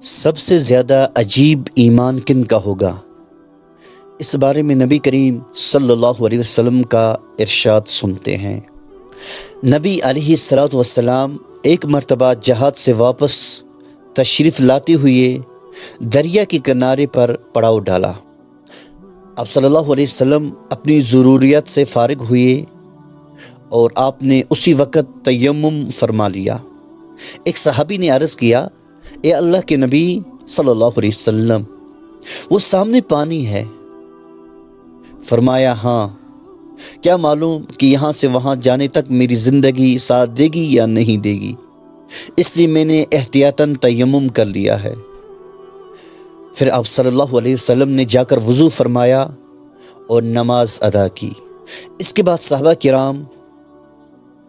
سب سے زیادہ عجیب ایمان کن کا ہوگا؟ اس بارے میں نبی کریم صلی اللہ علیہ وسلم کا ارشاد سنتے ہیں۔ نبی علیہ الصلوۃ والسلام ایک مرتبہ جہاد سے واپس تشریف لاتے ہوئے دریا کے کنارے پر پڑاؤ ڈالا۔ آپ صلی اللہ علیہ وسلم اپنی ضروریات سے فارغ ہوئے اور آپ نے اسی وقت تیمم فرما لیا۔ ایک صحابی نے عرض کیا، اے اللہ کے نبی صلی اللہ علیہ وسلم، وہ سامنے پانی ہے۔ فرمایا، ہاں، کیا معلوم کہ یہاں سے وہاں جانے تک میری زندگی ساتھ دے گی یا نہیں دے گی، اس لیے میں نے احتیاطاً تیمم کر لیا ہے۔ پھر آپ صلی اللہ علیہ وسلم نے جا کر وضو فرمایا اور نماز ادا کی۔ اس کے بعد صحابہ کرام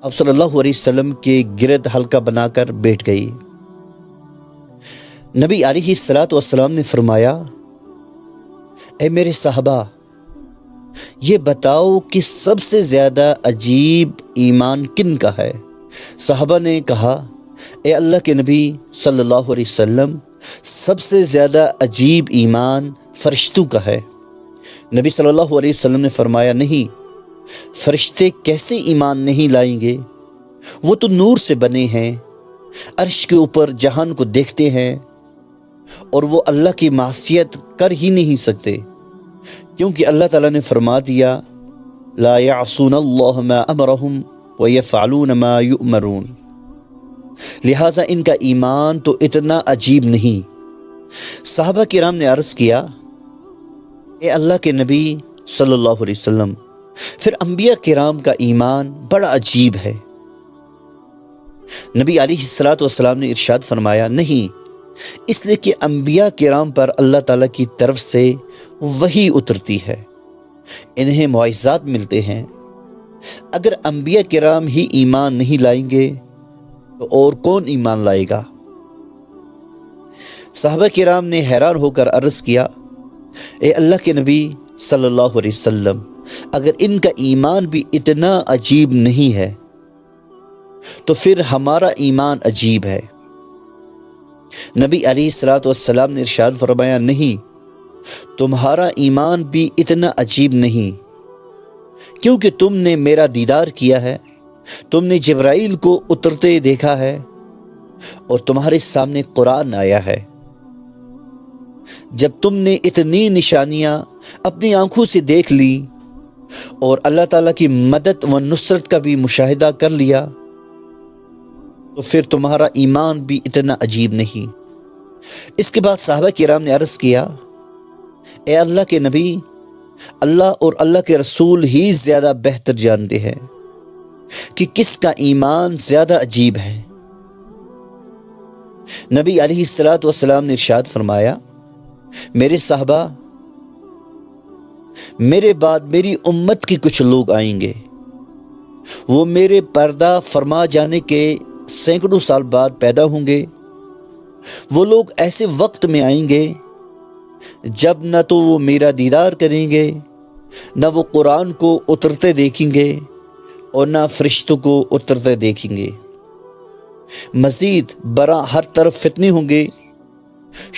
آپ صلی اللہ علیہ وسلم کے گرد حلقہ بنا کر بیٹھ گئی۔ نبی علیہ الصلوۃ والسلام نے فرمایا، اے میرے صحابہ، یہ بتاؤ کہ سب سے زیادہ عجیب ایمان کن کا ہے؟ صحابہ نے کہا، اے اللہ کے نبی صلی اللہ علیہ وسلم، سب سے زیادہ عجیب ایمان فرشتوں کا ہے۔ نبی صلی اللہ علیہ وسلم نے فرمایا، نہیں، فرشتے کیسے ایمان نہیں لائیں گے؟ وہ تو نور سے بنے ہیں، عرش کے اوپر جہان کو دیکھتے ہیں، اور وہ اللہ کی معصیت کر ہی نہیں سکتے، کیونکہ اللہ تعالیٰ نے فرما دیا، لا یعصون اللہ ما امرہم ویفعلون ما یؤمرون۔ لہٰذا ان کا ایمان تو اتنا عجیب نہیں۔ صحابہ کرام نے عرض کیا، اے اللہ کے نبی صلی اللہ علیہ وسلم، پھر انبیاء کرام کا ایمان بڑا عجیب ہے۔ نبی علیہ الصلوۃ والسلام نے ارشاد فرمایا، نہیں، اس لیے کہ انبیاء کرام پر اللہ تعالیٰ کی طرف سے وحی اترتی ہے، انہیں معجزات ملتے ہیں۔ اگر انبیاء کرام ہی ایمان نہیں لائیں گے تو اور کون ایمان لائے گا؟ صحابہ کرام نے حیران ہو کر عرض کیا، اے اللہ کے نبی صلی اللہ علیہ وسلم، اگر ان کا ایمان بھی اتنا عجیب نہیں ہے تو پھر ہمارا ایمان عجیب ہے۔ نبی علیہ الصلوۃ والسلام نے ارشاد فرمایا، نہیں، تمہارا ایمان بھی اتنا عجیب نہیں، کیونکہ تم نے میرا دیدار کیا ہے، تم نے جبرائیل کو اترتے دیکھا ہے، اور تمہارے سامنے قرآن آیا ہے۔ جب تم نے اتنی نشانیاں اپنی آنکھوں سے دیکھ لی اور اللہ تعالیٰ کی مدد و نصرت کا بھی مشاہدہ کر لیا تو پھر تمہارا ایمان بھی اتنا عجیب نہیں۔ اس کے بعد صحابہ کرام نے عرض کیا، اے اللہ کے نبی، اللہ اور اللہ کے رسول ہی زیادہ بہتر جانتے ہیں کہ کس کا ایمان زیادہ عجیب ہے۔ نبی علیہ الصلوۃ والسلام نے ارشاد فرمایا، میرے صحابہ، میرے بعد میری امت کے کچھ لوگ آئیں گے، وہ میرے پردہ فرما جانے کے سینکڑوں سال بعد پیدا ہوں گے۔ وہ لوگ ایسے وقت میں آئیں گے جب نہ تو وہ میرا دیدار کریں گے، نہ وہ قرآن کو اترتے دیکھیں گے، اور نہ فرشتوں کو اترتے دیکھیں گے۔ مزید برآں ہر طرف فتنے ہوں گے،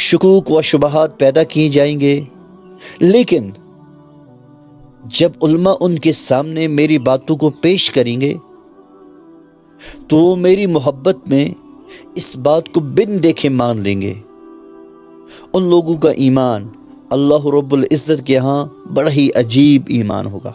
شکوک و شبہات پیدا کیے جائیں گے، لیکن جب علماء ان کے سامنے میری باتوں کو پیش کریں گے تو وہ میری محبت میں اس بات کو بن دیکھے مان لیں گے۔ ان لوگوں کا ایمان اللہ رب العزت کے ہاں بڑا ہی عجیب ایمان ہوگا۔